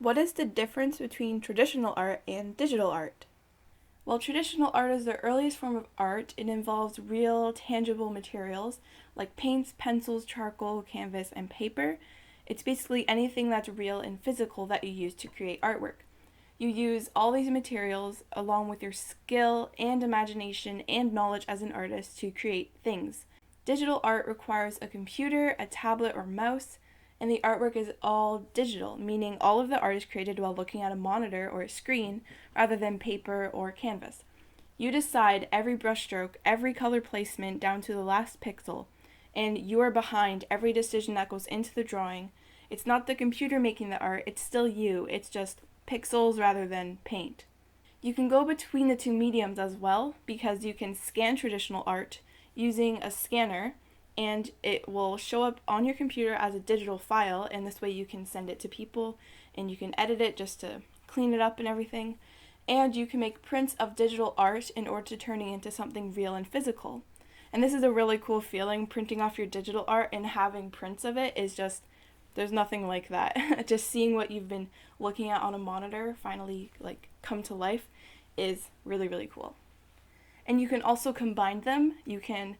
What is the difference between traditional art and digital art? Well, traditional art is the earliest form of art. It involves real, tangible materials like paints, pencils, charcoal, canvas, and paper. It's basically anything that's real and physical that you use to create artwork. You use all these materials along with your skill and imagination and knowledge as an artist to create things. Digital art requires a computer, a tablet, or mouse, and the artwork is all digital, meaning all of the art is created while looking at a monitor or a screen rather than paper or canvas. You decide every brushstroke, every color placement down to the last pixel, and you are behind every decision that goes into the drawing. It's not the computer making the art, it's still you, it's just pixels rather than paint. You can go between the two mediums as well because you can scan traditional art using a scanner and it will show up on your computer as a digital file, and this way you can send it to people and you can edit it just to clean it up and everything. And you can make prints of digital art in order to turn it into something real and physical. And this is a really cool feeling. Printing off your digital art and having prints of it is just, there's nothing like that. Just seeing what you've been looking at on a monitor finally come to life is really, really cool. And you can also combine them. You can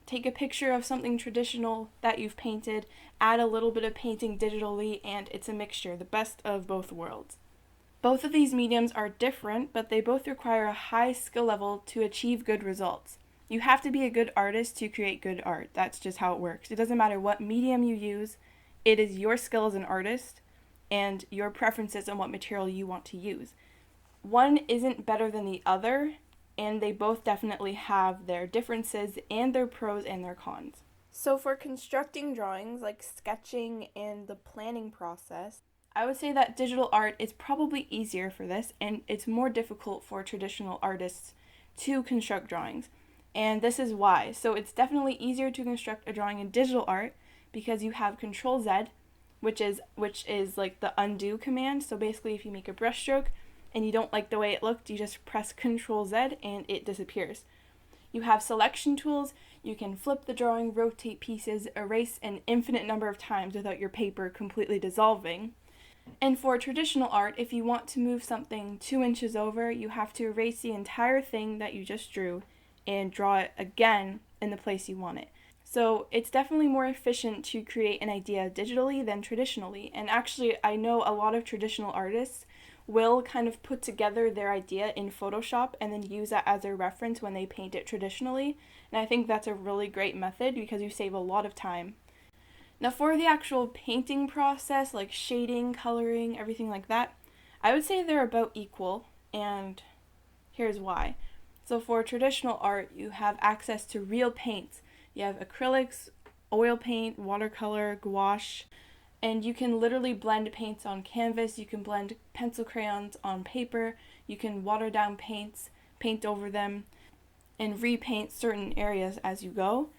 take a picture of something traditional that you've painted, add a little bit of painting digitally, and it's a mixture, the best of both worlds. Both of these mediums are different, but they both require a high skill level to achieve good results. You have to be a good artist to create good art. That's just how it works. It doesn't matter what medium you use, it is your skill as an artist and your preferences on what material you want to use. One isn't better than the other, and they both definitely have their differences and their pros and their cons. So for constructing drawings like sketching and the planning process, I would say that digital art is probably easier for this, and it's more difficult for traditional artists to construct drawings. And this is why. So it's definitely easier to construct a drawing in digital art because you have Control Z, which is like the undo command. So basically if you make a brushstroke and you don't like the way it looked, you just press Control Z and it disappears. You have selection tools. You can flip the drawing, rotate pieces, erase an infinite number of times without your paper completely dissolving. And for traditional art, if you want to move something 2 inches over, you have to erase the entire thing that you just drew and draw it again in the place you want it. So it's definitely more efficient to create an idea digitally than traditionally. And actually, I know a lot of traditional artists will kind of put together their idea in Photoshop and then use that as a reference when they paint it traditionally. And I think that's a really great method because you save a lot of time. Now for the actual painting process, like shading, coloring, everything like that, I would say they're about equal, and here's why. So for traditional art, you have access to real paints. You have acrylics, oil paint, watercolor, gouache, and you can literally blend paints on canvas, you can blend pencil crayons on paper, you can water down paints, paint over them, and repaint certain areas as you go.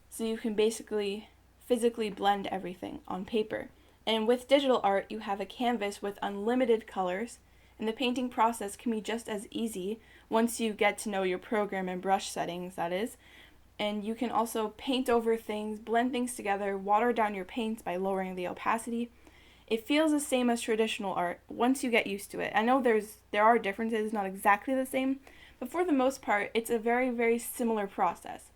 So you can basically physically blend everything on paper. And with digital art, you have a canvas with unlimited colors, and the painting process can be just as easy once you get to know your program and brush settings, that is. And you can also paint over things, blend things together, water down your paints by lowering the opacity. It feels the same as traditional art once you get used to it. I know there are differences, not exactly the same, but for the most part, it's a very, very similar process.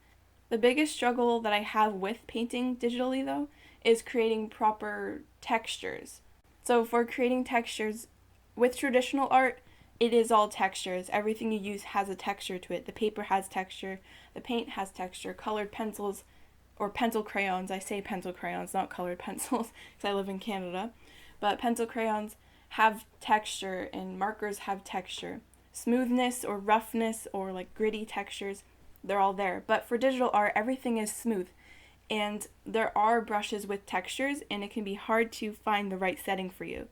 The biggest struggle that I have with painting digitally, though, is creating proper textures. So for creating textures with traditional art, it is all textures. Everything you use has a texture to it. The paper has texture, the paint has texture, colored pencils or pencil crayons. I say pencil crayons, not colored pencils, because I live in Canada. But pencil crayons have texture and markers have texture. Smoothness or roughness or like gritty textures, they're all there. But for digital art, everything is smooth. And there are brushes with textures, and it can be hard to find the right setting for you.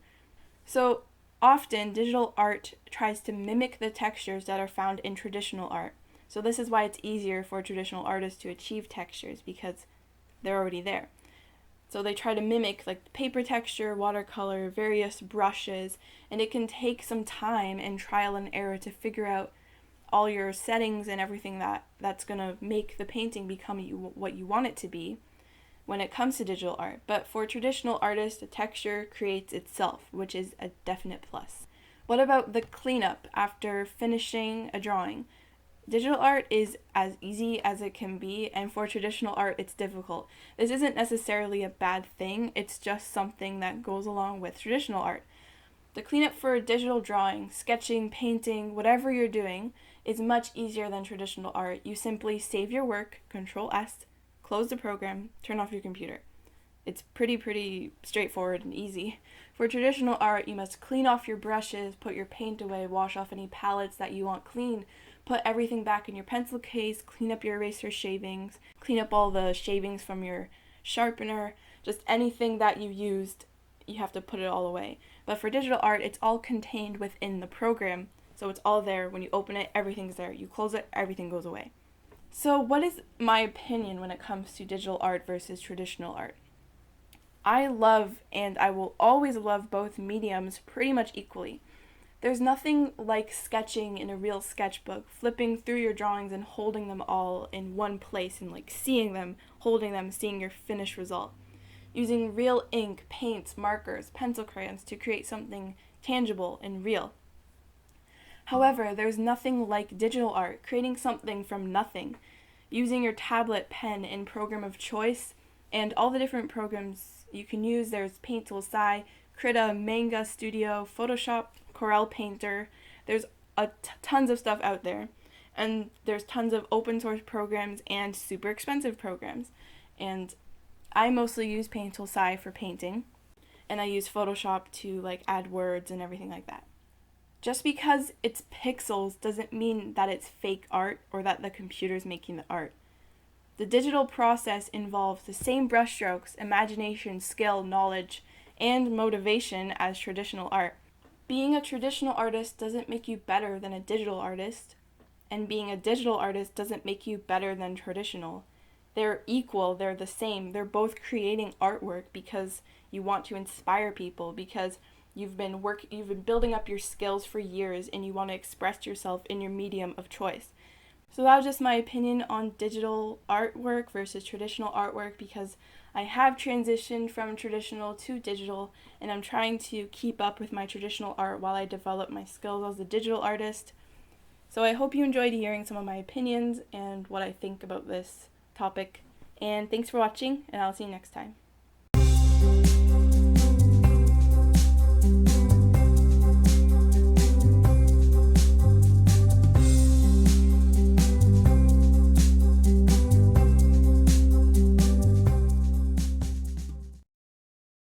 So often, digital art tries to mimic the textures that are found in traditional art. So this is why it's easier for traditional artists to achieve textures, because they're already there. So they try to mimic like paper texture, watercolor, various brushes, and it can take some time and trial and error to figure out all your settings and everything that's going to make the painting become what you want it to be. when it comes to digital art, but for traditional artists, the texture creates itself, which is a definite plus. What about the cleanup after finishing a drawing? Digital art is as easy as it can be, and for traditional art, it's difficult. This isn't necessarily a bad thing, it's just something that goes along with traditional art. The cleanup for digital drawing, sketching, painting, whatever you're doing, is much easier than traditional art. You simply save your work, Control S, close the program, turn off your computer. It's pretty straightforward and easy. For traditional art, you must clean off your brushes, put your paint away, wash off any palettes that you want clean, put everything back in your pencil case, clean up your eraser shavings, clean up all the shavings from your sharpener, just anything that you used, you have to put it all away. But for digital art, it's all contained within the program, so it's all there. When you open it, everything's there. You close it, everything goes away. So what is my opinion when it comes to digital art versus traditional art? I love and I will always love both mediums pretty much equally. There's nothing like sketching in a real sketchbook, flipping through your drawings and holding them all in one place and seeing them, holding them, seeing your finished result. Using real ink, paints, markers, pencil crayons to create something tangible and real. However, there's nothing like digital art, creating something from nothing, using your tablet, pen, and program of choice, and all the different programs you can use. There's Paint Tool Sci, Krita, Manga Studio, Photoshop, Corel Painter. There's tons of stuff out there, and there's tons of open source programs and super expensive programs. And I mostly use Paint Tool Sci for painting, and I use Photoshop to add words and everything like that. Just because it's pixels doesn't mean that it's fake art or that the computer's making the art. The digital process involves the same brushstrokes, imagination, skill, knowledge, and motivation as traditional art. Being a traditional artist doesn't make you better than a digital artist, and being a digital artist doesn't make you better than traditional. They're equal, they're the same. They're both creating artwork because you want to inspire people, because you've been building up your skills for years and you want to express yourself in your medium of choice. So that was just my opinion on digital artwork versus traditional artwork, because I have transitioned from traditional to digital, and I'm trying to keep up with my traditional art while I develop my skills as a digital artist. So I hope you enjoyed hearing some of my opinions and what I think about this topic. And thanks for watching, and I'll see you next time.